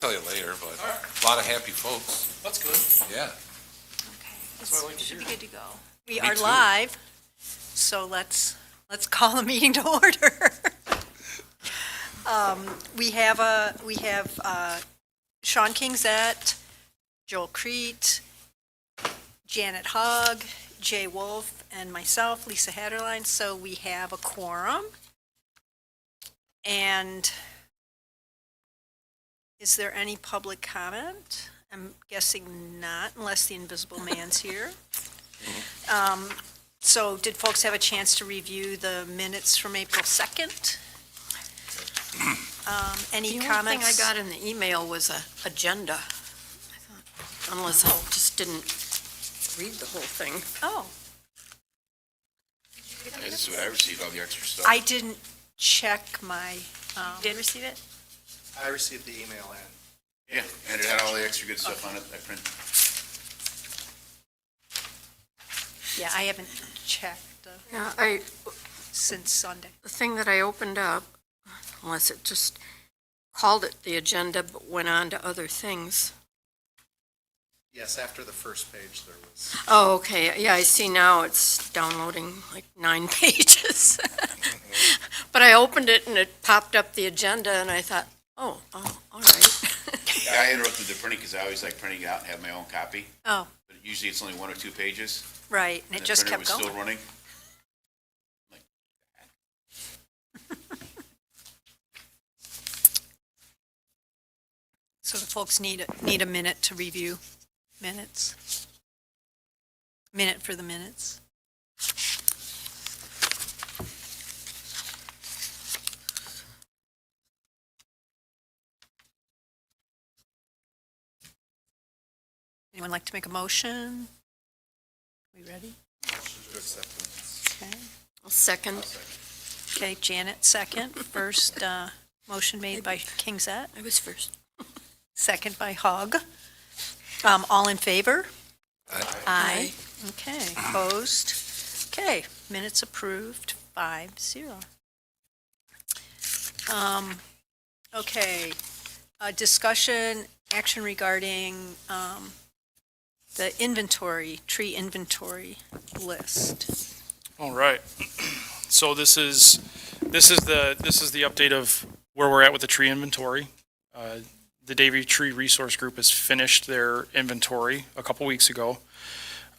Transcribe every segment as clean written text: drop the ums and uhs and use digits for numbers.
Tell you later, but a lot of happy folks. That's good. Yeah. Okay, That's what I like to should be hear. good to go. We Me are too. live, so let's call the meeting to order. We have Shawn Kingzette, Joel Kriete, Janet Hugg, Jay Wolf, and myself, Lisa Haderlein. So we have a quorum. And is there any public comment? I'm guessing not, unless the invisible man's here. So did folks have a chance to review the minutes from April 2nd? Any The only thing comments? I got in the email was a agenda. I thought, unless I just didn't read the whole thing. Oh, I received all the extra stuff. I didn't check my, Did receive it? I received the email and Yeah, and it had all the extra good stuff on it. I printed. yeah, I haven't checked Yeah, since Sunday. the thing that I opened up, unless it just called it the agenda but went on to other things. yes, after the first page there was. Oh, okay, yeah, I see now it's downloading like 9 pages. But I opened it and it popped up the agenda and I thought, oh, all right. Yeah, I interrupted the printing because I always like printing it out and have my own copy. Oh, But usually it's only 1 or 2 pages. right, and it the just printer kept was going. still running. So the folks need a minute to review minutes. Minute for the minutes. Anyone like to make a motion? We ready? Okay. I'll second. Okay, Janet, second. First, motion made by Kingzette, I was first. second by Hogg. All in favor? Aye. Okay, opposed? Okay, minutes approved, 5-0. Okay, discussion, action regarding, the inventory, tree inventory list. All right. So this is the update of where we're at with the tree inventory. The Debi Tree Resource Group has finished their inventory a couple weeks ago.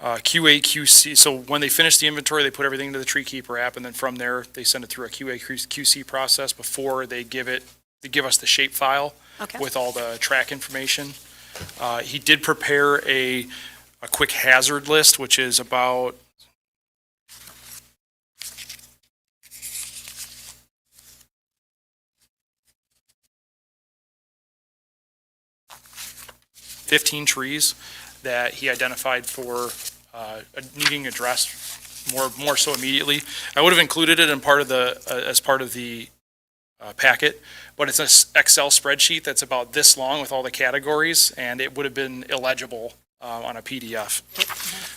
QA QC. So when they finish the inventory, they put everything into the Tree Keeper app, and then from there they send it through a QA QC process before they give us the shape file Okay. with all the track information. He did prepare a quick hazard list, which is about 15 trees that he identified for needing addressed more so immediately. I would have included it in as part of the packet, but it's an Excel spreadsheet that's about this long with all the categories, and it would have been illegible on a PDF.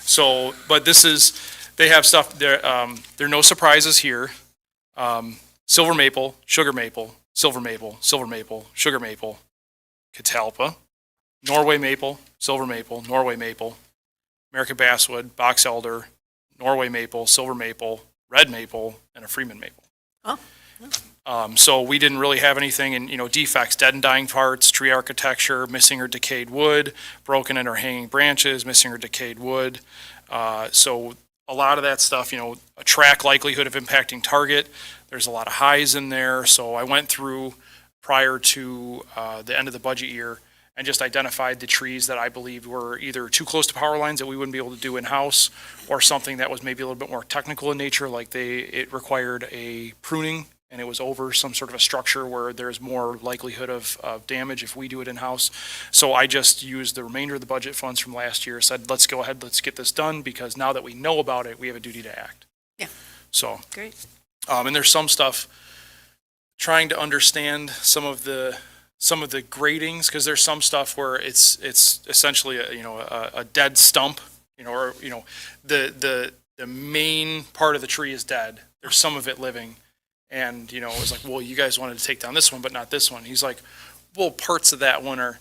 So, but they have stuff there. There are no surprises here. Silver maple, sugar maple, silver maple, silver maple, sugar maple, catalpa, Norway maple, silver maple, Norway maple, American basswood, box elder, Norway maple, silver maple, red maple, and a Freeman maple. Oh. So we didn't really have anything in, defects, dead and dying parts, tree architecture, missing or decayed wood, broken and or hanging branches, missing or decayed wood. So a lot of that stuff, a track likelihood of impacting target. There's a lot of highs in there. So I went through prior to the end of the budget year and just identified the trees that I believed were either too close to power lines that we wouldn't be able to do in-house, or something that was maybe a little bit more technical in nature, like it required a pruning and it was over some sort of a structure where there's more likelihood of damage if we do it in-house. So I just used the remainder of the budget funds from last year, said, let's go ahead, let's get this done, because now that we know about it, we have a duty to act. Yeah. So, Great. and there's some stuff, trying to understand some of the gradings, because there's some stuff where it's essentially a dead stump, or the main part of the tree is dead. There's some of it living, and it was like, well, you guys wanted to take down this one but not this one. He's like, well, parts of that one are,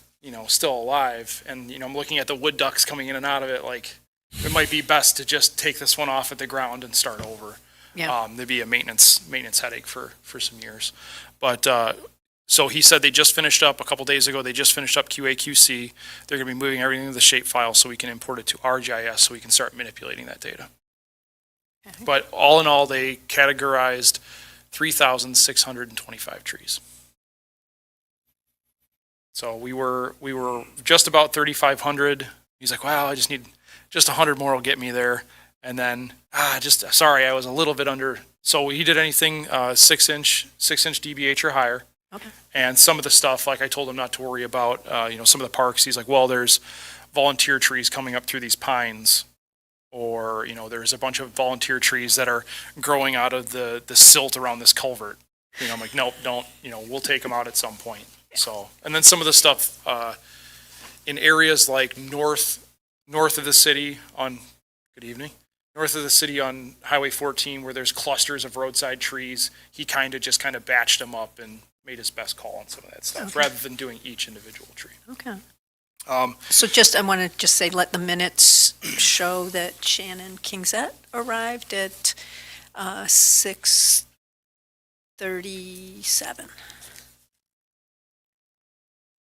still alive. And, I'm looking at the wood ducks coming in and out of it, like, it might be best to just take this one off at the ground and start over. Yeah. There'd be a maintenance headache for some years. But, so he said they just finished up, a couple days ago, they just finished up QA/QC. They're going to be moving everything to the shape file so we can import it to our GIS so we can start manipulating that data. Okay. But all in all, they categorized 3,625 trees. So we were just about 3,500. He's like, well, I just need just 100 more will get me there. And then, sorry, I was a little bit under. So he did anything 6-inch DBH or higher. Okay. And some of the stuff, like I told him not to worry about, some of the parks, he's like, well, there's volunteer trees coming up through these pines. Or, there's a bunch of volunteer trees that are growing out of the silt around this culvert. I'm like, nope, don't, we'll take them out at some point. So, and then some of the stuff in areas like north of the city on, good evening, north of the city on Highway 14 where there's clusters of roadside trees, he kind of batched them up and made his best call on some of that stuff, Okay. rather than doing each individual tree. Okay. So I want to just say, let the minutes show that Shannon Kingzette arrived at 6:37.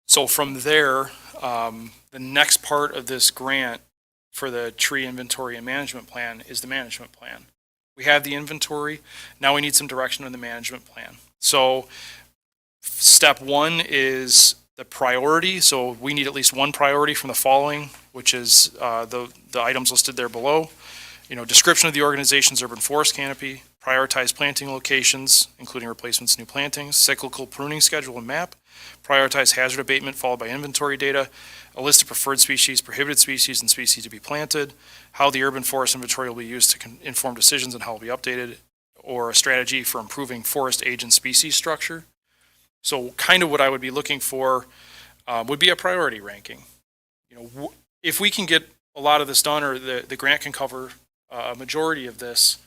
So from there, the next part of this grant for the tree inventory and management plan is the management plan. We have the inventory, now we need some direction on the management plan. So step one is the priority, so we need at least one priority from the following, which is the items listed there below. Description of the organization's urban forest canopy, prioritize planting locations, including replacements, new plantings, cyclical pruning schedule and map, prioritize hazard abatement followed by inventory data, a list of preferred species, prohibited species, and species to be planted, how the urban forest inventory will be used to inform decisions and how it will be updated, or a strategy for improving forest age and species structure. So kind of what I would be looking for would be a priority ranking. If we can get a lot of this done, or the grant can cover a majority of this,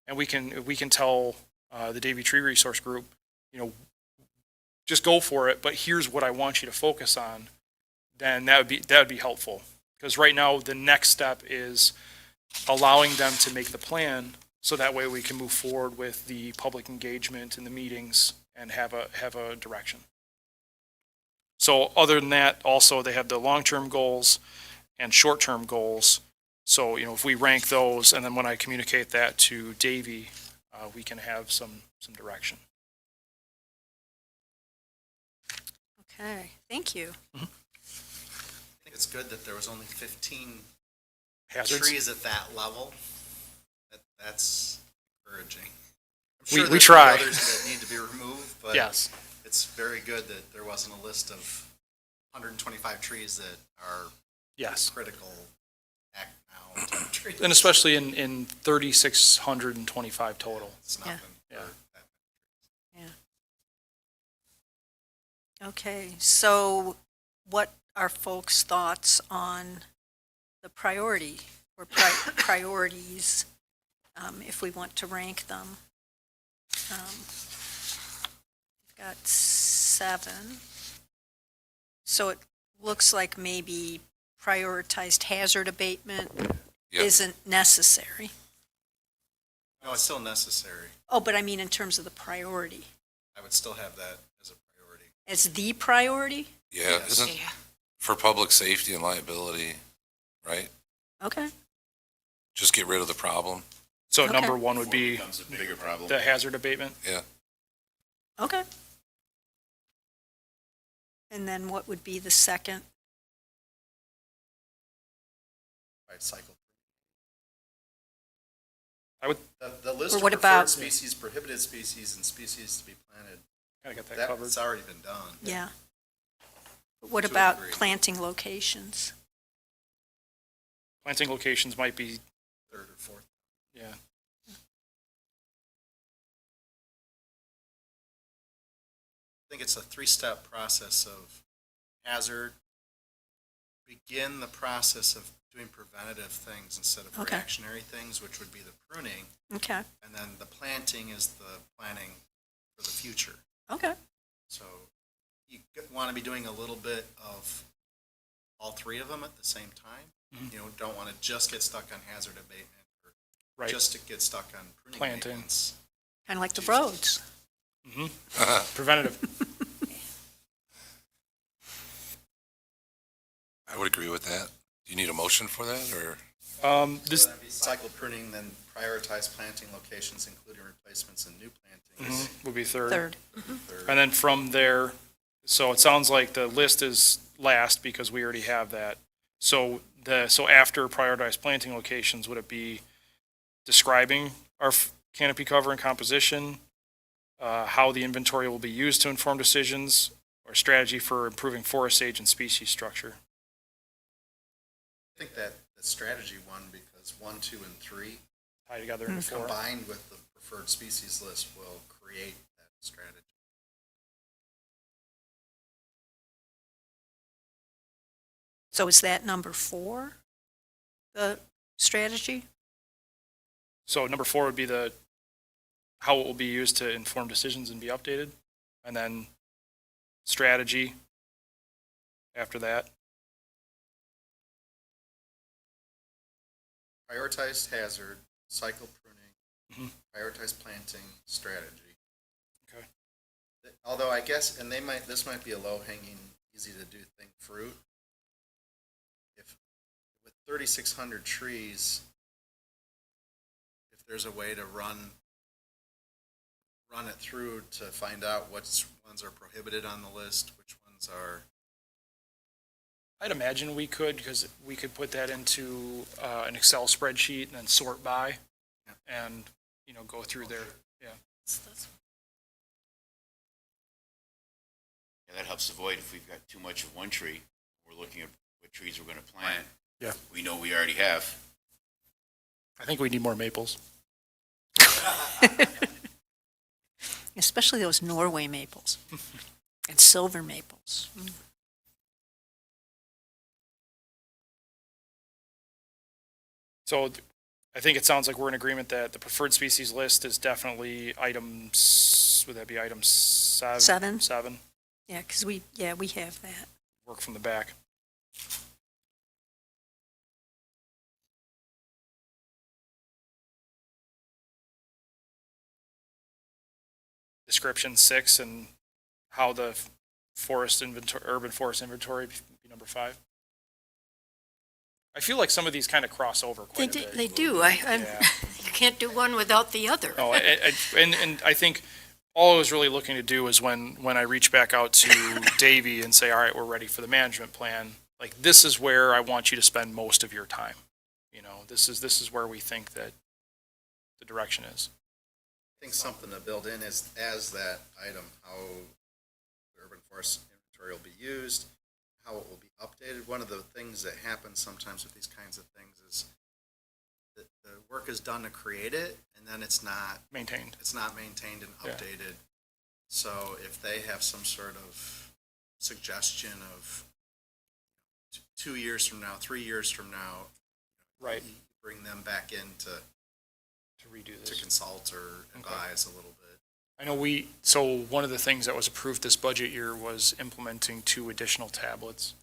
and we can tell the Debi Tree Resource Group, just go for it, but here's what I want you to focus on, then that would be helpful. Because right now the next step is allowing them to make the plan, so that way we can move forward with the public engagement and the meetings and have a direction. So other than that, also they have the long-term goals and short-term goals. So, if we rank those, and then when I communicate that to Davey, we can have some direction. Okay, thank you. I think it's good that there was only 15 Hazards? trees at that level. That's encouraging. I'm We sure there's try. others that need to be removed, but Yes. it's very good that there wasn't a list of 125 trees that are Yes. critical act now type trees. And especially in 3,625 total. It's Yeah. nothing. Yeah. for that. Okay, so what are folks' thoughts on the priority or priorities, if we want to rank them? We've got 7. So it looks like maybe prioritized hazard abatement Yep. isn't necessary. No, it's still necessary. Oh, but I mean in terms of the priority. I would still have that as a priority. As the priority? Yeah, Yes. isn't for public safety and liability, right? Okay, Just get rid of the problem. So Okay. number one would Before it be becomes a bigger problem. the hazard abatement. okay. And then what would be the second? Right, cycle. I would The list Or of what preferred about- species, prohibited species, and species to be planted, kind of get that covered. that's already been done. Yeah. But what To a about degree. planting locations? Planting locations might be, Third or fourth. yeah. I think it's a 3-step process of hazard, begin the process of doing preventative things instead of Okay. reactionary things, which would be the pruning, Okay, and then the planting is the planning for the future. okay, So you want to be doing a little bit of all three of them at the same time. You know, don't want to just get stuck on hazard abatement or Right. just to get stuck on pruning Planting. maintenance. Kind of like the roads. Preventative. I would agree with that. Do you need a motion for that, or? This, So that'd be cycle pruning, then prioritize planting locations, including replacements and new plantings. would be third. Third. Third. And then from there, so it sounds like the list is last because we already have that. So after prioritized planting locations, would it be describing our canopy cover and composition, how the inventory will be used to inform decisions, or strategy for improving forest age and species structure? I think that the strategy one, because 1, 2, and 3 Tie together into four. combined with the preferred species list will create that strategy. So is that number 4, the strategy? So number 4 would be how it will be used to inform decisions and be updated. And then strategy after that. Prioritize hazard, cycle pruning, Mhm. prioritize planting, strategy. Okay. Although I guess, and this might be a low-hanging, easy to do thing fruit. If, with 3,600 trees, if there's a way to run it through to find out which ones are prohibited on the list, which ones are, I'd imagine we could, because we could put that into an Excel spreadsheet and then sort by and, go through there. Yeah. Yeah, that helps avoid if we've got too much of one tree, we're looking at what trees we're gonna plant. Yeah. We know we already have. I think we need more maples. Especially those Norway maples and silver maples. So I think it sounds like we're in agreement that the preferred species list is definitely would that be item 7? Seven. 7, Yeah, because we have that. work from the back. Description 6 and how the urban forest inventory be number 5. I feel like some of these kind of cross over quite a bit. They do. Yeah. You can't do one without the other. No, and I think all I was really looking to do is when I reach back out to Debi and say, all right, we're ready for the management plan, like, this is where I want you to spend most of your time. This is where we think that the direction is. I think something to build in is, as that item, how the urban forest inventory will be used, how it will be updated. One of the things that happens sometimes with these kinds of things is that the work is done to create it, and then it's not Maintained. maintained and Yeah. updated. So if they have some sort of suggestion of 2 years from now, 3 years from now, Right. you bring them back in to redo to this. consult or advise a little bit. I know so one of the things that was approved this budget year was implementing 2 additional tablets.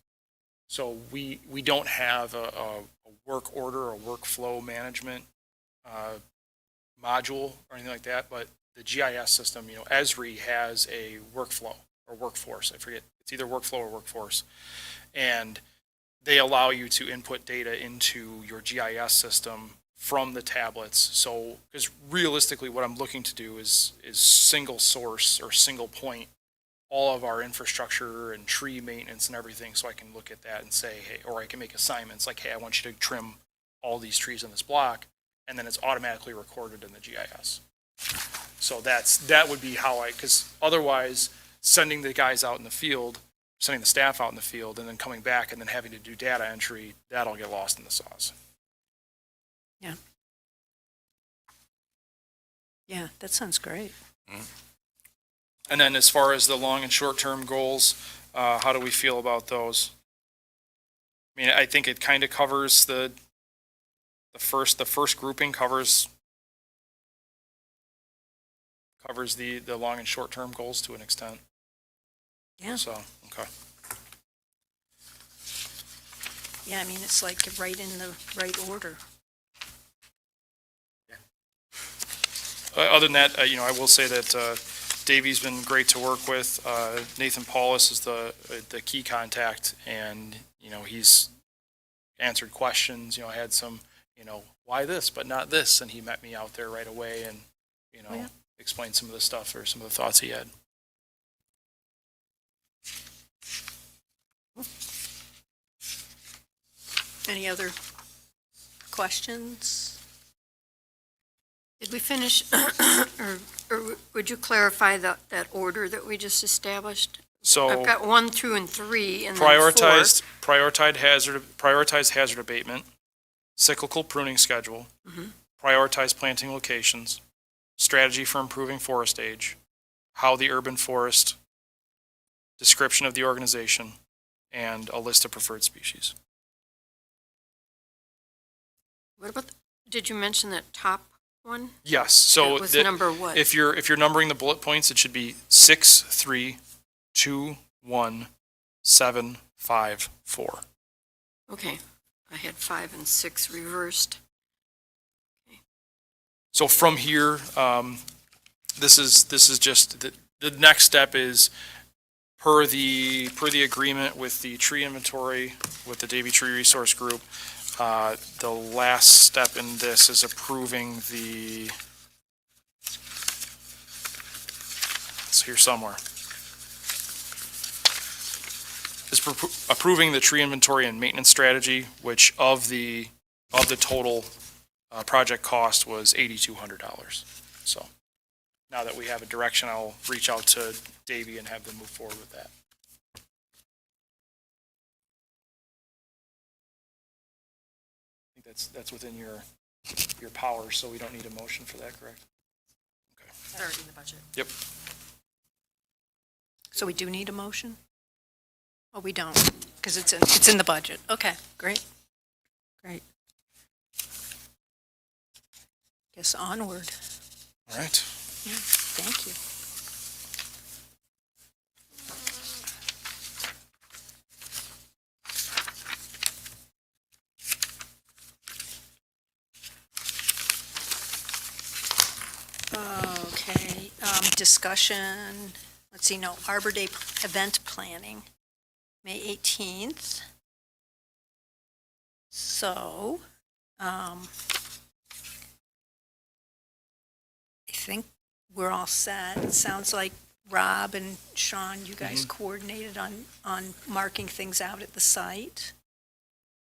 So we don't have a work order or workflow management module or anything like that, but the GIS system, Esri has a workflow or workforce. I forget. It's either workflow or workforce. And they allow you to input data into your GIS system from the tablets. So, because realistically what I'm looking to do is single source or single point all of our infrastructure and tree maintenance and everything, so I can look at that and say, hey, or I can make assignments like, hey, I want you to trim all these trees in this block, and then it's automatically recorded in the GIS. So that would be how because otherwise sending the guys out in the field, sending the staff out in the field, and then coming back and then having to do data entry, that'll get lost in the sauce. Yeah, that sounds great. And then as far as the long and short-term goals, how do we feel about those? I mean, I think it kind of covers the first grouping covers the long and short-term goals to an extent. Yeah. So, okay. Yeah, I mean, it's like right in the right order. Other than that, I will say that Davy's been great to work with. Nathan Paulus is the key contact, and he's answered questions. I had some, why this but not this, and he met me out there right away, and Yeah. explained some of the stuff or some of the thoughts he had. Any other questions? Did we finish, or would you clarify that order that we just established? So I've got 1, 2, and 3, and then 4. prioritize hazard abatement, cyclical pruning schedule, prioritize planting locations, strategy for improving forest age, how the urban forest, description of the organization, and a list of preferred species. What about, did you mention that top one? Yes. So That was number what? if you're numbering the bullet points, it should be 6, 3, 2, 1, 7, 5, 4. Okay, I had 5 and 6 reversed. So from here, this is just the next step is per the agreement with the tree inventory with the Debi Tree Resource Group. The last step in this is approving it's here somewhere. Is approving the tree inventory and maintenance strategy, which of the total project cost was $8,200. So now that we have a direction, I'll reach out to Davey and have them move forward with that. I think that's within your power, so we don't need a motion for that, correct? Okay. That's already in the budget. Yep. So we do need a motion? Oh, we don't, because it's in the budget. Okay, great. Great. Guess onward. All right. Yeah, thank you. Okay, discussion, let's see, no, Arbor Day event planning, May 18th. So, I think we're all set. It sounds like Rob and Shawn, you guys coordinated on marking things out at the site.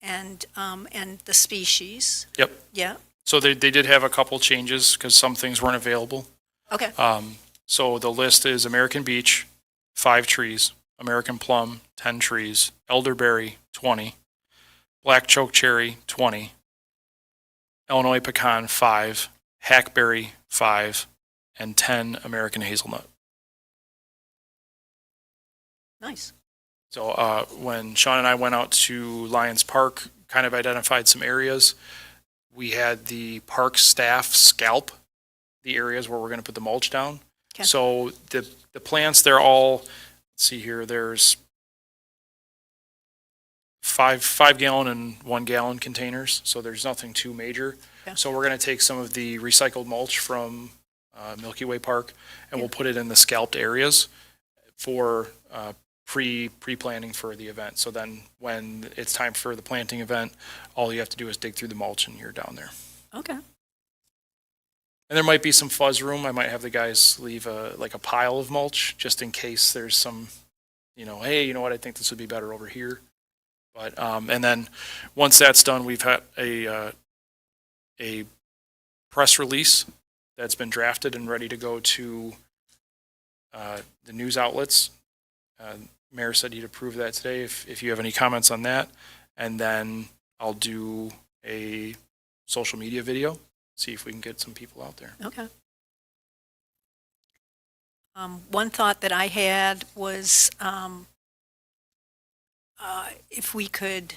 And the species. Yep. Yeah, So they did have a couple changes because some things weren't available. okay, So the list is American Beech, 5 trees, American Plum, 10 trees, Elderberry, 20, Black Chokecherry, 20, Illinois Pecan, 5, Hackberry, 5, and 10 American Hazelnut. nice. So when Shawn and I went out to Lions Park, kind of identified some areas. We had the park staff scalp the areas where we're going to put the mulch down. Okay. So the plants, they're all, let's see here, there's 5 gallon and 1 gallon containers. So there's nothing too major. Okay. So we're going to take some of the recycled mulch from Milky Way Park and we'll put it in the scalped areas for pre-planning for the event. So then when it's time for the planting event, all you have to do is dig through the mulch and you're down there. Okay, And there might be some fuzz room. I might have the guys leave a pile of mulch just in case there's some, hey, you know what, I think this would be better over here. But, and then once that's done, we've had a press release that's been drafted and ready to go to the news outlets. Mayor said he'd approve that today if you have any comments on that. And then I'll do a social media video, see if we can get some people out there. okay. One thought that I had was if we could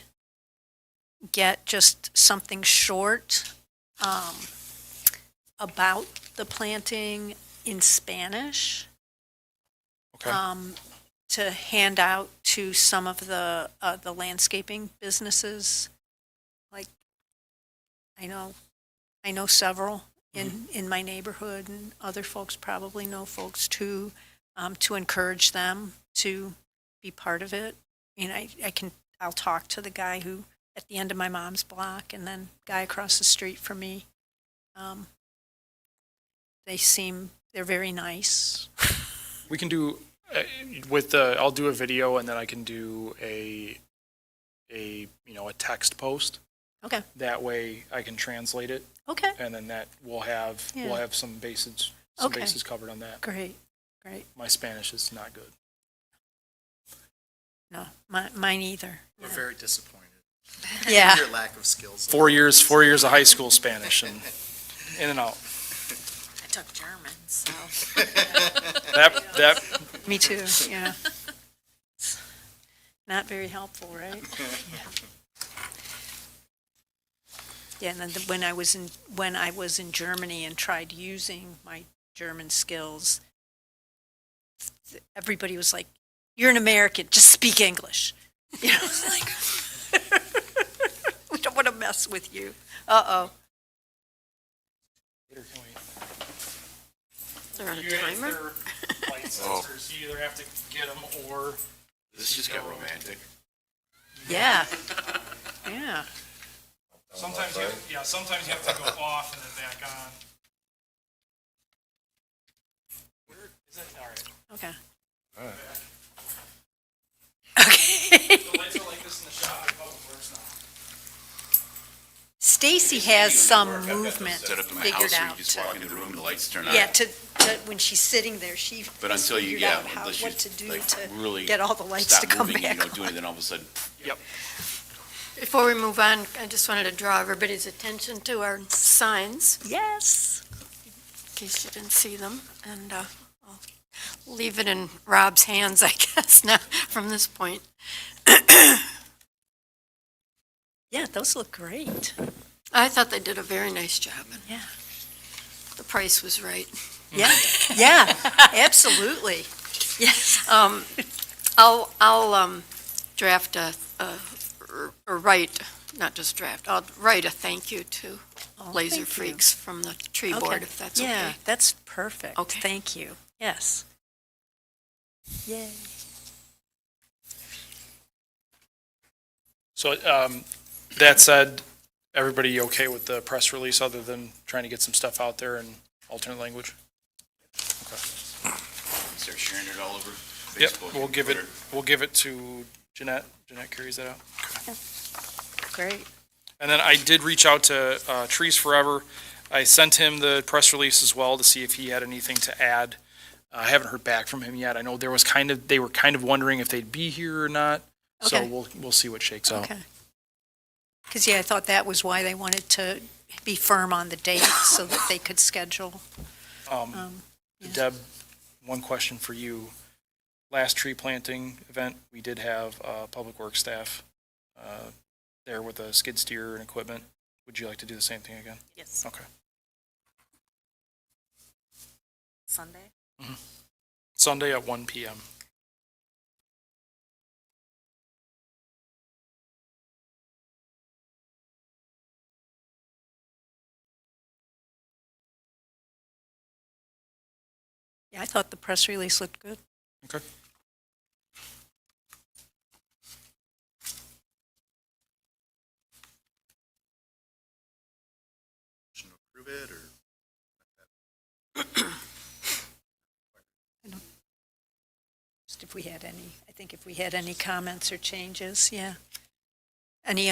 get just something short about the planting in Spanish. Okay. to hand out to some of the landscaping businesses. Like, I know several in my neighborhood, and other folks probably know folks too, to encourage them to be part of it. And I'll talk to the guy who, at the end of my mom's block, and then guy across the street from me. They're very nice. We can do, I'll do a video and then I can do a text post. Okay, That way I can translate it okay, and then that we'll have some bases Okay. covered on that. great. My Spanish is not good. No, mine either. We're very disappointed. Yeah. Your lack of skills. 4 years of high school Spanish and in and out. I took German, so. That Me too, yeah. Not very helpful, right? Yeah, and then when I was in Germany and tried using my German skills, everybody was like, "You're an American, just speak English." You know, it's like, we don't want to mess with you. Uh-oh. Later, can we? Is there a timer? Light sensors, you either have to get them or. This just got romantic. Yeah. Yeah. Sometimes you have to go off and then back on. Where is it? All right. Okay. All right. Okay. The lights are like this in the shop. Oh, where's not? Stacy has some movement Set up in my figured house, so you out. just walk in the room, the lights turn on. Yeah, to when she's sitting there, she But has until you, figured yeah, out unless what to do you, like, to really get all the lights to stop come moving, you back don't do on. anything, all of a sudden, Yep. Before we move on, I just wanted to draw everybody's attention to our signs, Yes. in case you didn't see them, and I'll leave it in Rob's hands, I guess, now, from this point. Yeah, those look great. I thought they did a very nice job, and Yeah. the price was right. Yeah. Yeah. Absolutely. Yes. I'll draft or write, not just draft, I'll write a thank you to Oh, Laser thank you. Freaks from the tree board, if that's Yeah, okay. that's perfect. Okay. Thank you. Yes. Yay. So, that said, everybody okay with the press release other than trying to get some stuff out there in alternate language? start sharing it all over Yep, Facebook. we'll give it to Jeanette. Jeanette carries that out. Great. And then I did reach out to Trees Forever. I sent him the press release as well to see if he had anything to add. I haven't heard back from him yet. I know they were kind of wondering if they'd be here or not. So Okay. we'll see what shakes out. Okay. Because, yeah, I thought that was why they wanted to be firm on the date so that they could schedule. Yeah. Deb, one question for you. Last tree planting event, we did have Public Works staff there with a skid steer and equipment. Would you like to do the same thing again? Yes, Okay. Sunday. Sunday at 1 p.m. Yeah, I thought the press release looked good. Okay. Motion to approve it, or? Just if we had any, I think if we had any comments or changes, yeah. Any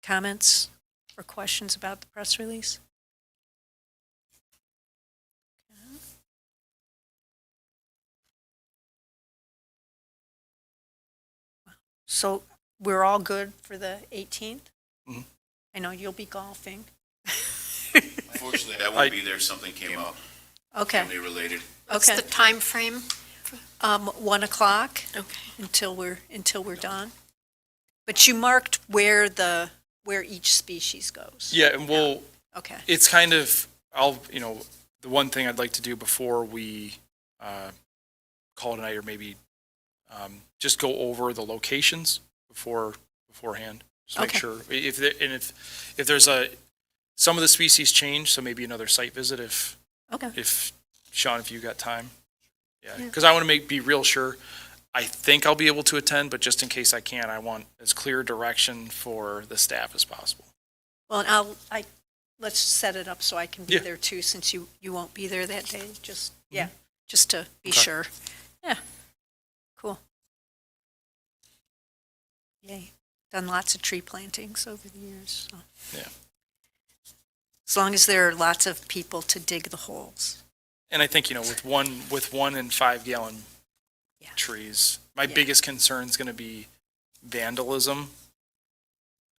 comments or questions about the press release? So we're all good for the 18th? Mhm. I know you'll be golfing. Unfortunately, I won't be there, something came up, Okay, family related. What's okay. the time frame? 1 o'clock Okay. until we're done. But you marked where each species goes. Yeah, and we'll, Okay, it's kind of, the one thing I'd like to do before we call it a night, or maybe just go over the locations beforehand. Just make Okay. sure, if there's some of the species change, so maybe another site visit Okay. if, Sean, if you got time. Yeah, Yeah. because I want to be real sure. I think I'll be able to attend, but just in case I can't, I want as clear direction for the staff as possible. Well, and let's set it up so I can be Yeah. there too, since you won't be there that day, just to be Okay. sure. Yeah, cool. Yay, done lots of tree plantings over the years, so. Yeah. As long as there are lots of people to dig the holes. And I think, with 1 and 5 gallon Yeah. trees, my Yeah. biggest concern is going to be vandalism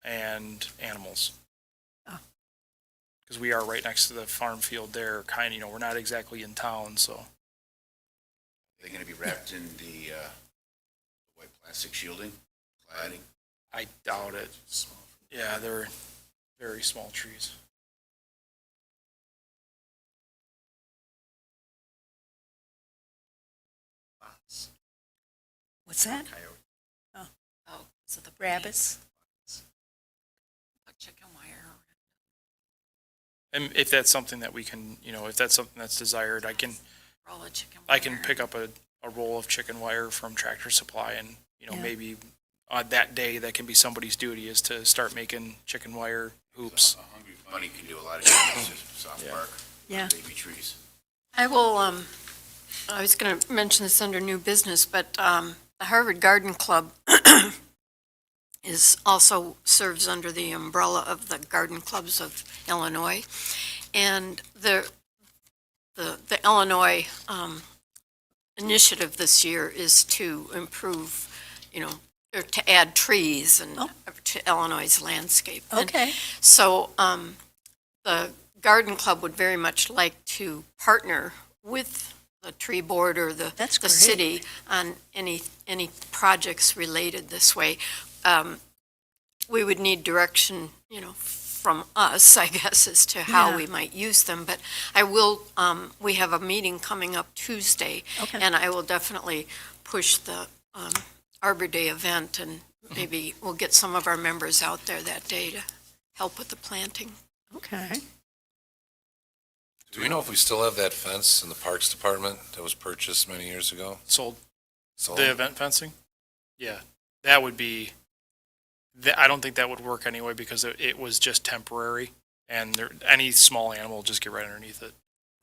and animals. Oh. Because we are right next to the farm field there, we're not exactly in town, so. They're gonna be wrapped in the white plastic shielding, cladding. I doubt it. Yeah, they're very small trees. Fox, What's that? coyote. Oh, so the Rabbits? Put chicken wire. And if that's something that we can, if that's something that's desired, I can Roll of chicken wire. pick up a roll of chicken wire from Tractor Supply and, Yeah. maybe on that day, that can be somebody's duty is to start making chicken wire hoops. A hungry bunny can do a lot of damage to soft Yeah. bark, Yeah. baby trees. I will, I was going to mention this under new business, but the Harvard Garden Club also serves under the umbrella of the Garden Clubs of Illinois. And the Illinois initiative this year is to improve, or to add trees and to Illinois' landscape. And Okay, so the Garden Club would very much like to partner with the tree board or the That's great. city on any projects related this way. We would need direction, from us, I guess, as to how Yeah. we might use them. But I will, we have a meeting coming up Tuesday, Okay. and I will definitely push the Arbor Day event, and maybe we'll get some of our members out there that day to help with the planting. okay. Do we know if we still have that fence in the Parks Department that was purchased many years ago? Sold Sold? the event fencing? Yeah, that would be, I don't think that would work anyway because it was just temporary and any small animal will just get right underneath it.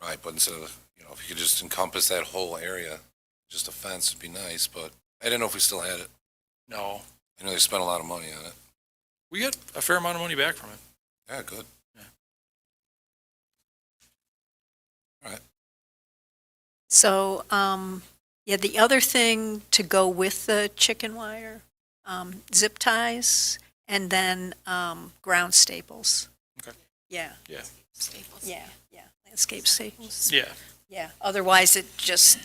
Right, but instead of, if you could just encompass that whole area, just a fence would be nice, but I didn't know if we still had it. No, I know they spent a lot of money on it. we got a fair amount of money back from it. Yeah, good. So, the other thing to go with the chicken wire, zip ties, and then ground staples. Okay. Yeah, Staples. yeah, landscape staples. Yeah, Yeah, otherwise it just,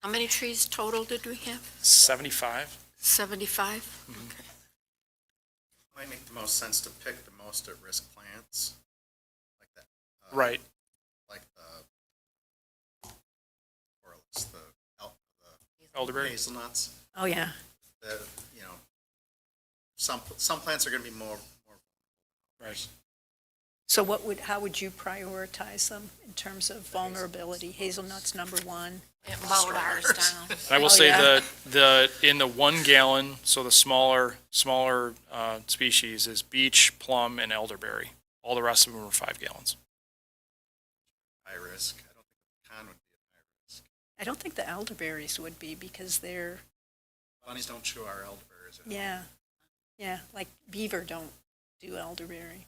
How many trees total did we have? 75. 75? Might make the most sense to pick the most at-risk plants, like that. Right. Like or else the Elderberry. hazelnuts. Oh, yeah. The, some plants are going to be more. Right. So how would you prioritize them in terms of vulnerability? Hazelnuts number one. It mowed ours down. And I will say yeah. in the 1 gallon, so the smaller species is beech, plum, and elderberry. All the rest of them are 5 gallons. High risk. I don't think the pecan would be a high risk. I don't think the elderberries would be because they're, Bunnies don't chew our elderberries. at all. yeah, like beaver don't do elderberry.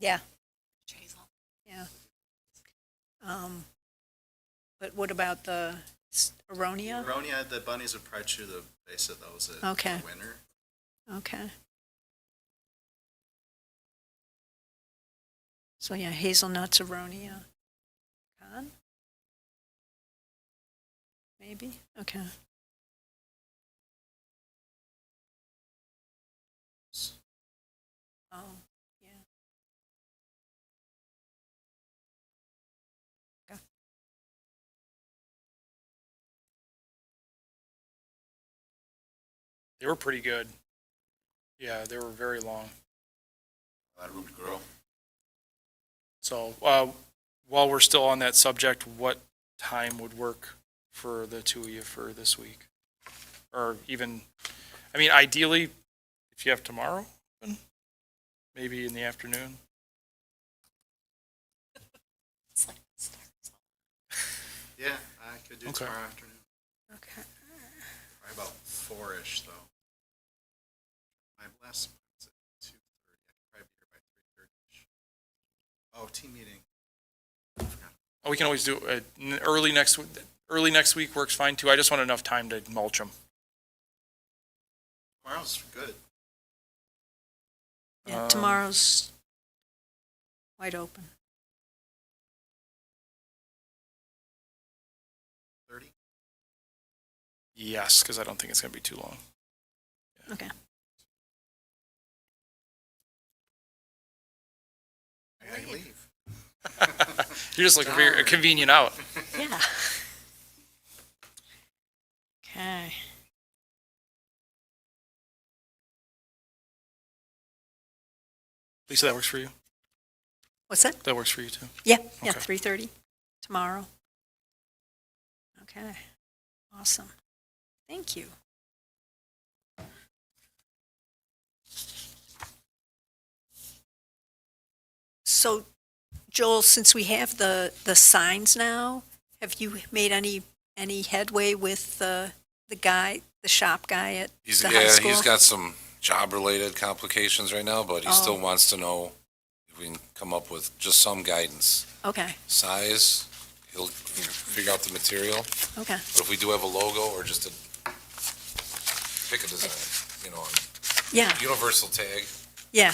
Yeah, Hazel. yeah. But what about the aronia? Aronia, the bunnies would probably chew the base of those in Okay. the winter. Okay. So yeah, hazelnuts, aronia. Pecan? Maybe, okay. Oh, yeah. Okay. They were pretty good. Yeah, they were very long. A lot of room to grow. So, while we're still on that subject, what time would work for the two of you for this week? Or even, I mean, ideally, if you have tomorrow, maybe in the afternoon. It's like it starts. Yeah, I could do Okay. tomorrow afternoon. Okay. Probably about 4-ish, though. My last appointment's at 2:30. I could probably be here by 3:30-ish. Oh, team meeting. I forgot. We can always do it early next week. Early next week works fine too. I just want enough time to mulch them. Tomorrow's good. Yeah, tomorrow's wide open. 30? Yes, because I don't think it's going to be too long. Okay. I gotta leave. You're just looking for a convenient out. Yeah. Okay. Lisa, that works for you? What's that? That works for you too? Yeah, Okay. 3:30 tomorrow. Okay, awesome. Thank you. So, Joel, since we have the signs now, have you made any headway with the guy, the shop guy at the high school? He's got some job-related complications right now, but he still Oh. wants to know if we can come up with just some guidance. Okay, Size, he'll figure out the material, okay, but if we do have a logo or just pick a design, yeah, universal tag, yeah,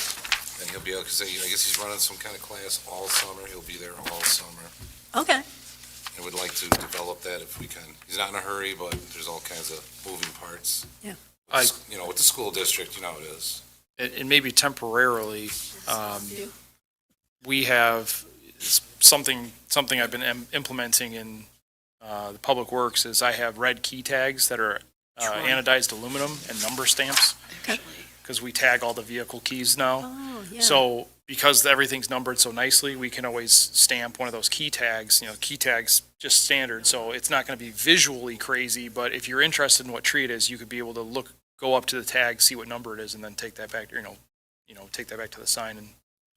then he'll be able to say, I guess he's running some kind of class all summer, he'll be there all summer. okay, And would like to develop that if we can. He's not in a hurry, but there's all kinds of moving parts. Yeah. With the school district, it is. And maybe temporarily, we have something I've been implementing in the public works is I have red key tags that are anodized aluminum and number stamps. Okay. Because we tag all the vehicle keys now. oh, yeah. So because everything's numbered so nicely, we can always stamp one of those key tags. Key tags just standard, so it's not going to be visually crazy. But if you're interested in what tree it is, you could be able to go up to the tag, see what number it is, and then take that back. Take that back to the sign and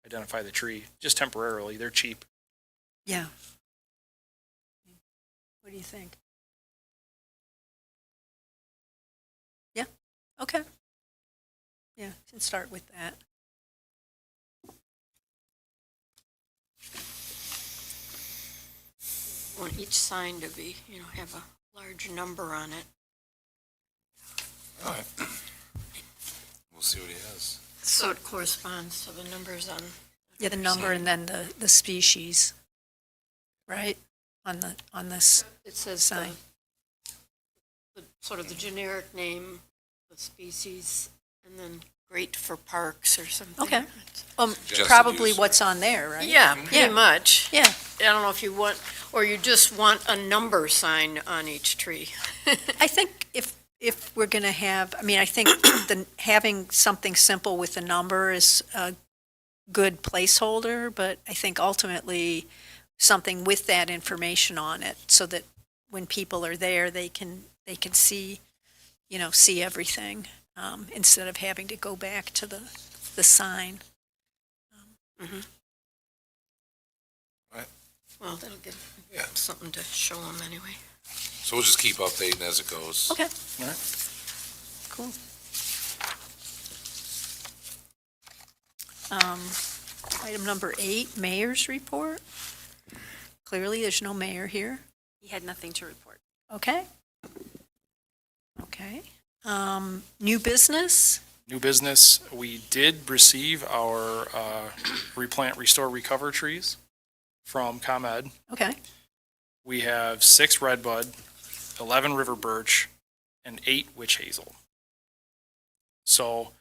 identify the tree. Just temporarily, they're cheap. Yeah. What do you think? Yeah, okay. Yeah, can start with that. Want each sign to be, have a large number on it. All right. We'll see what he has. So it corresponds to the numbers on. Yeah, the number and then the species, right? On this It says sign. the sort of the generic name, the species, and then great for parks or something. Okay. Suggested Probably use. what's on there, right? Yeah, pretty Yeah. much. Yeah, I don't know if you want, or you just want a number sign on each tree. I think if we're gonna have, I think having something simple with a number is a good placeholder, but I think ultimately something with that information on it so that when people are there, they can see, see everything, instead of having to go back to the sign. Well, that'll give Yeah. something to show them anyway. So we'll just keep updating as it goes. Okay. All right. Cool. Item number 8, mayor's report. Clearly, there's no mayor here. He had nothing to report. Okay. Okay. New business? New business, we did receive our replant, restore, recover trees from ComEd. Okay. We have 6 redbud, 11 river birch, and 8 witch hazel. So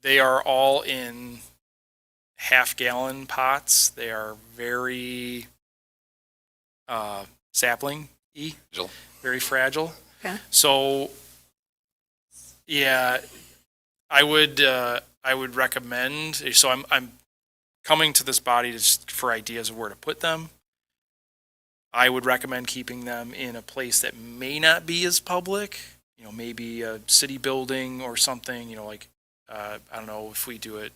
they are all in half-gallon pots. They are very sapling-y, Jill? very fragile. Okay. So Yeah, I would recommend, so I'm coming to this body just for ideas of where to put them. I would recommend keeping them in a place that may not be as public, maybe a city building or something, like, I don't know if we do it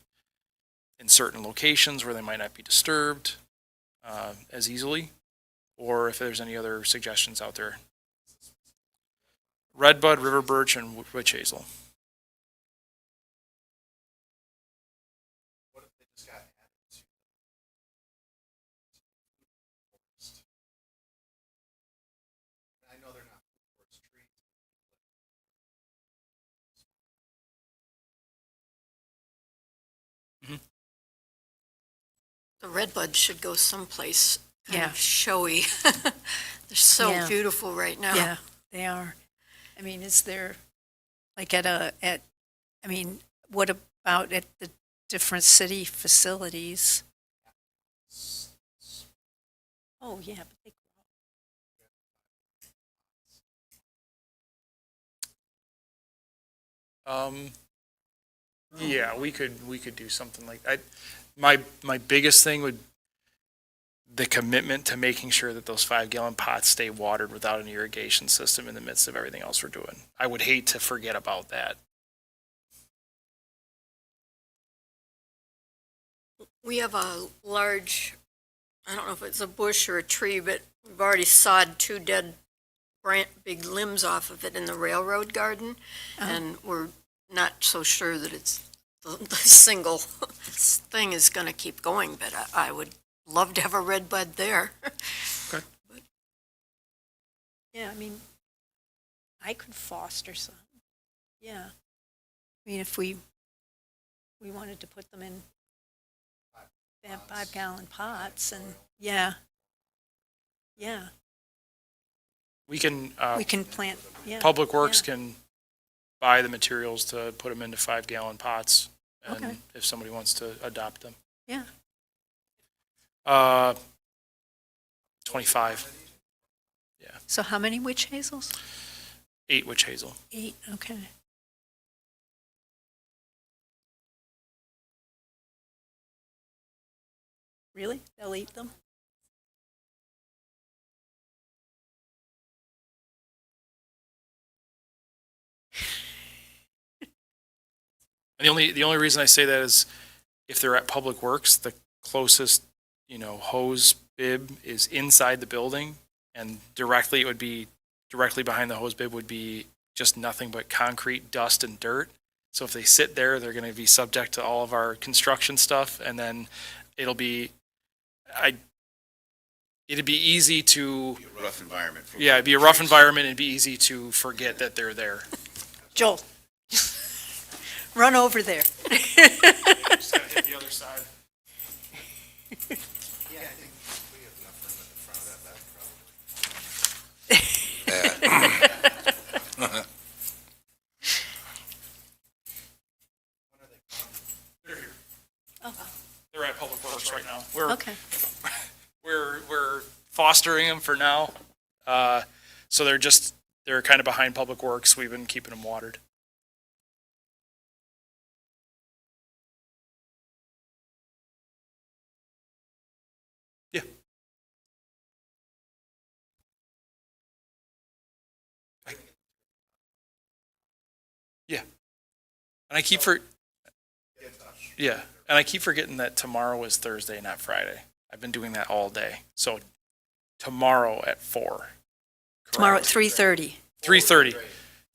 in certain locations where they might not be disturbed as easily, or if there's any other suggestions out there. Redbud, river birch, and witch hazel. What if they just got added to the forest? I know they're not forest trees. The redbud should go someplace kind Yeah. of showy. They're so Yeah. beautiful right now. Yeah, they are. I mean, is there, like what about at the different city facilities? Oh, yeah, but they, Yeah, we could do something like that. My biggest thing would the commitment to making sure that those 5-gallon pots stay watered without an irrigation system in the midst of everything else we're doing. I would hate to forget about that. We have a large, I don't know if it's a bush or a tree, but we've already sawed 2 dead big limbs off of it in the railroad garden. And we're not so sure that it's the single thing is going to keep going, but I would love to have a red bud there. yeah, I mean, I could foster some. Yeah. I mean, if we wanted to put them in 5-gallon pots and, yeah. We can, We can plant, yeah. Public Works yeah. can buy the materials to put them into 5-gallon pots, and Okay. if somebody wants to adopt them. Yeah. 25. So how many witch hazels? 8 witch hazel. 8, okay. Really? They'll eat them? And the only reason I say that is if they're at Public Works, the closest, hose bib is inside the building, and directly behind the hose bib would be just nothing but concrete, dust, and dirt. So if they sit there, they're going to be subject to all of our construction stuff, and then it'd be easy to, Be a rough environment. yeah, it'd be a rough environment, and it'd be easy to forget that they're there. Joel, run over there. Just gotta hit the other side. Yeah, I think we have enough room at the front of that probably. When are they coming? They're here. Oh, They're at Public Works right now. We're okay. we're fostering them for now. So they're kind of behind Public Works. We've been keeping them watered. Yeah. Yeah. And I keep forgetting that tomorrow is Thursday, not Friday. I've been doing that all day. So tomorrow at 4. Tomorrow at 3:30. 3:30.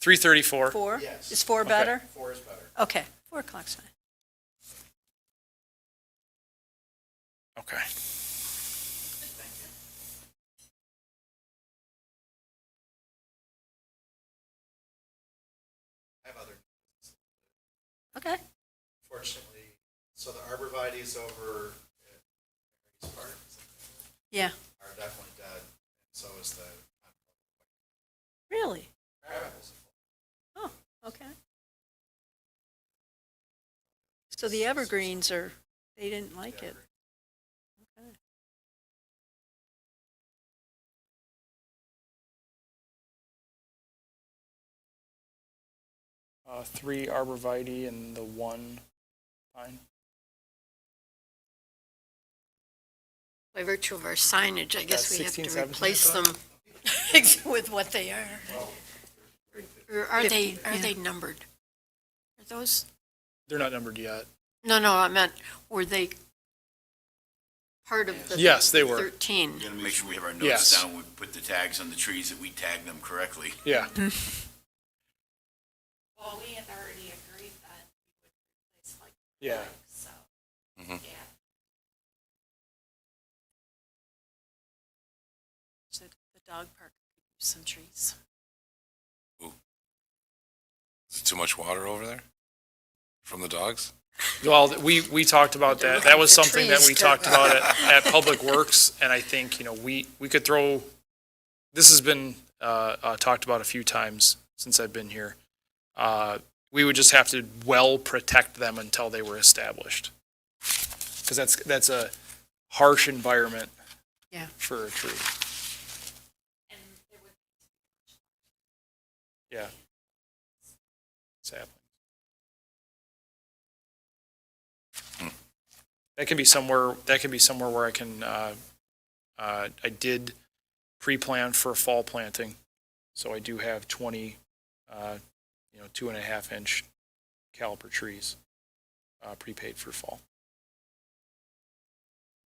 3:34. 4? Yes. Is 4 Okay. better? 4 is better. Okay, 4 o'clock's fine. Okay. I have other, Okay. fortunately, so the arborvitae's over at Mary's Park Yeah. are definitely dead, and so is the Really? crabapple. Oh, okay. So the evergreens they didn't like it. Okay. 3 arborvitae and the 1 pine. By virtue of our signage, I guess we have 16, to 17, replace I them with what they are. Or are they numbered? Are those? They're not numbered yet. No, I meant, were they part of the? Yes, they were. 13. We're gonna make sure we have our notes Yes. down, we put the tags on the trees, that we tag them correctly. Yeah. Well, we had already agreed that we would replace like Yeah. so, Mhm. yeah. So the dog park could use some trees. Is it too much water over there? From the dogs? Well, we talked about that. That was something that we Trees. talked about at Public Works, and I think, we could throw, this has been talked about a few times since I've been here. We would just have to well protect them until they were established. Because that's a harsh environment Yeah. for a tree. And there would Yeah. Saplings. That can be somewhere where I can, I did pre-plan for fall planting. So I do have 20, 2.5 inch caliper trees, prepaid for fall.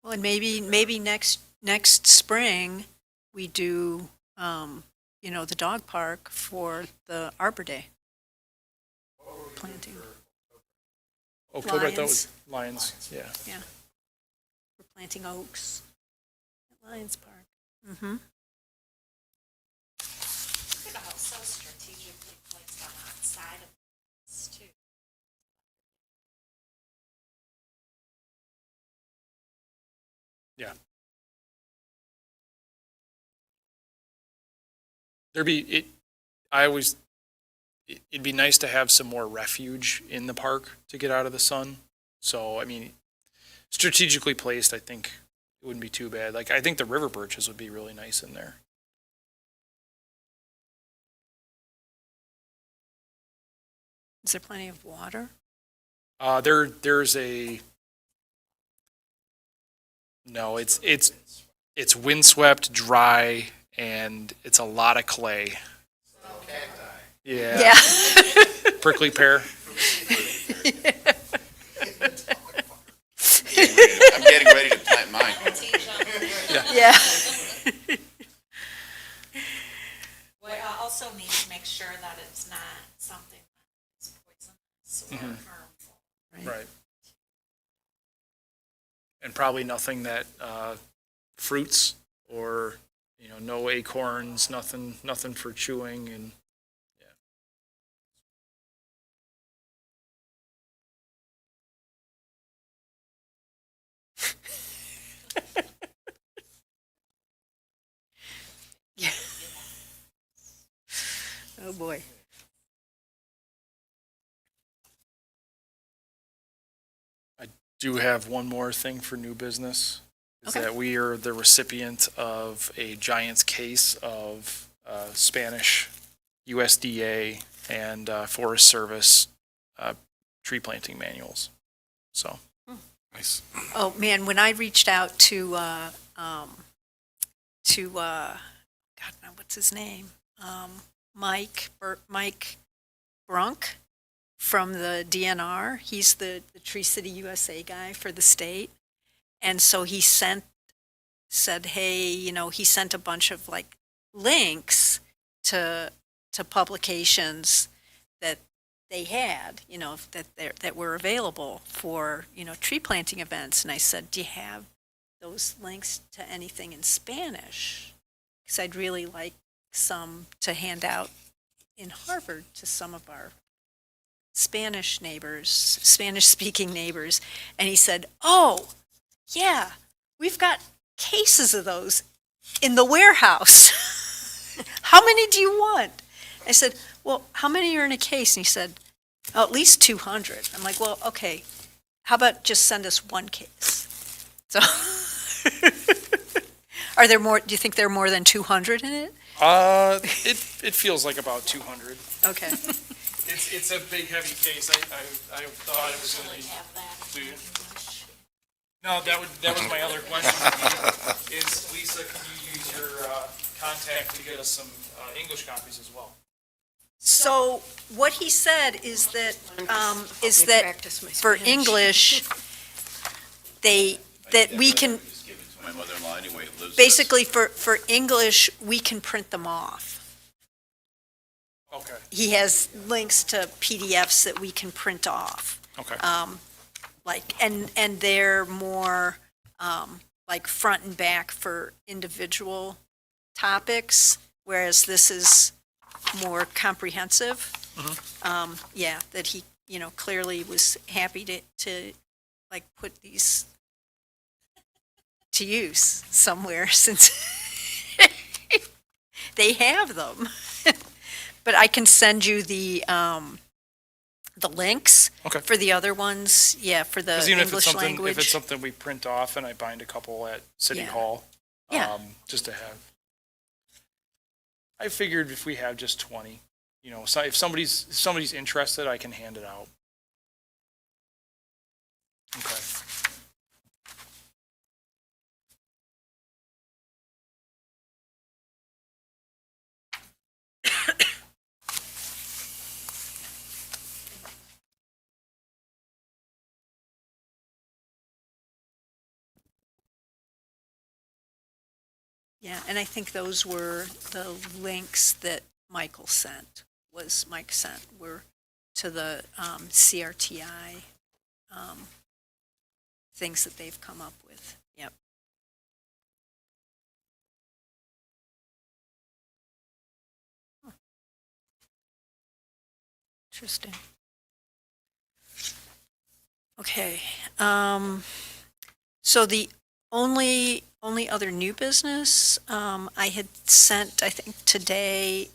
Well, and maybe next spring, we do, the dog park for the Arbor Day. Planting. October, I thought was Lions. Lions, yeah. We're planting oaks at Lions Park. Mm-hmm. could also strategically place them outside of this too. Yeah. It'd be nice to have some more refuge in the park to get out of the sun. So, strategically placed, I think it wouldn't be too bad. Like, I think the river birches would be really nice in there. Is there plenty of water? There's no, it's windswept, dry, and it's a lot of clay. Yeah. Prickly pear. I'm getting ready to plant mine. Yeah. We also need to make sure that it's not something that's poisonous or harmful. Right. And probably nothing that fruits or no acorns, nothing for chewing, and Oh, boy. do have one more thing for new business. Is Okay. that we are the recipient of a Giants case of Spanish USDA and Forest Service tree planting manuals. So, Nice. Oh, man, when I reached out to God, now what's his name? Mike Brunk from the DNR. He's the Tree City USA guy for the state. And so he said, hey, he sent a bunch of like links to publications that they had, that were available for, tree planting events. And I said, do you have those links to anything in Spanish? Because I'd really like some to hand out in Harvard to some of our Spanish-speaking neighbors. And he said, oh, yeah, we've got cases of those in the warehouse. How many do you want? I said, well, how many are in a case? And he said, oh, at least 200. I'm like, well, okay, how about just send us one case? So, are there more, do you think there are more than 200 in it? It feels like about 200. Okay. It's a big, heavy case. I thought it was going to be. Have that Do in you? English. No, that was my other question. Is Lisa, can you use your contact to get us some English copies as well? So what he said is that, Help me practice my for Spanish. English, that we can, Just give it to my mother-in-law anyway, who lives. basically for English, we can print them off. Okay. He has links to PDFs that we can print off. Okay. And they're more, like front and back for individual topics, whereas this is more comprehensive. Yeah, that he, clearly was happy to like put these to use somewhere since they have them. But I can send you the links Okay. for the other ones, yeah, for the 'Cause even English if language. it's something we print off and I bind a couple at City Yeah. Hall, Yeah. just to have. I figured if we have just 20, so if somebody's interested, I can hand it out. Okay. Yeah, and I think those were the links that Mike sent, were to the CRTI things that they've come up with. Yep. Huh. Interesting. Okay, so the only other new business, I had sent, I think today,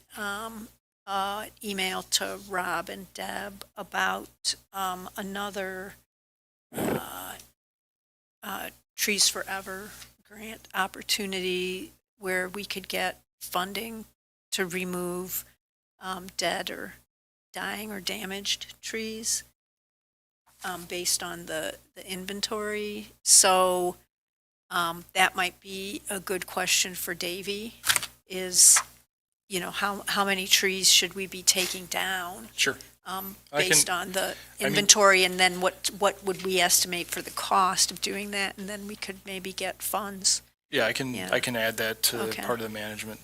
email to Rob and Deb about another Trees Forever grant opportunity where we could get funding to remove dead or dying or damaged trees based on the inventory. So that might be a good question for Davy is, how many trees should we be taking down? Sure. Based on the inventory, and then what would we estimate for the cost of doing that? And then we could maybe get funds. Yeah, I can Yeah. add that to Okay. part of the management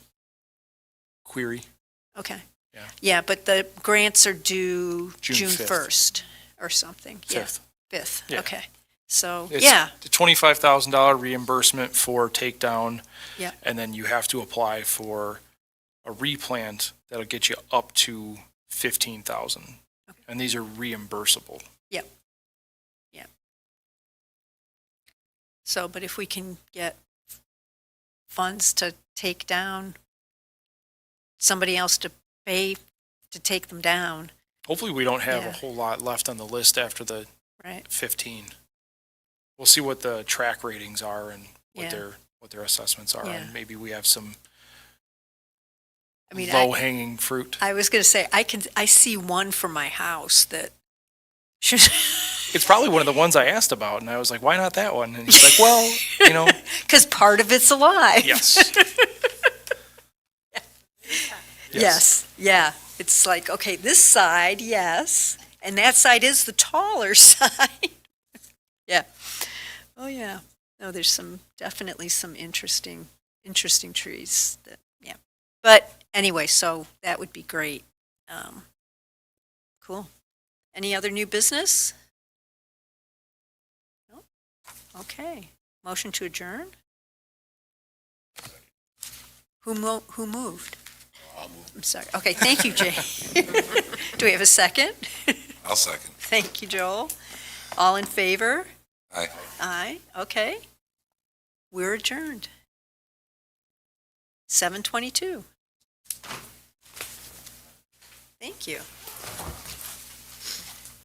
query. Okay. Yeah. Yeah, but the grants are due June June 5th. 1st or something. Yeah, 5th. 5th. Yeah. Okay. So, It's yeah. the $25,000 reimbursement for takedown. Yeah. And then you have to apply for a replant that'll get you up to 15,000. Okay. And these are reimbursable. So, but if we can get funds to take down, somebody else to pay to take them down, Hopefully we don't have a Yeah. whole lot left on the list after the right? 15. We'll see what the track ratings are and Yeah. what their assessments are. Yeah. And maybe we have some I mean, low hanging fruit. I was going to say, I see one for my house that should, It's probably one of the ones I asked about, and I was like, why not that one? And he's like, well, because part of it's alive. yes. Yes. Yeah. It's like, okay, this side, yes. And that side is the taller side. Yeah. Oh, yeah. No, there's definitely some interesting trees that, yeah. But anyway, so that would be great. Cool. Any other new business? No? Okay. Motion to adjourn? Who moved? I'll move. I'm sorry. Okay, thank you, Jay. Do we have a second? I'll second. Thank you, Joel. All in favor? Aye. Aye, okay. We're adjourned. 7:22. Thank you.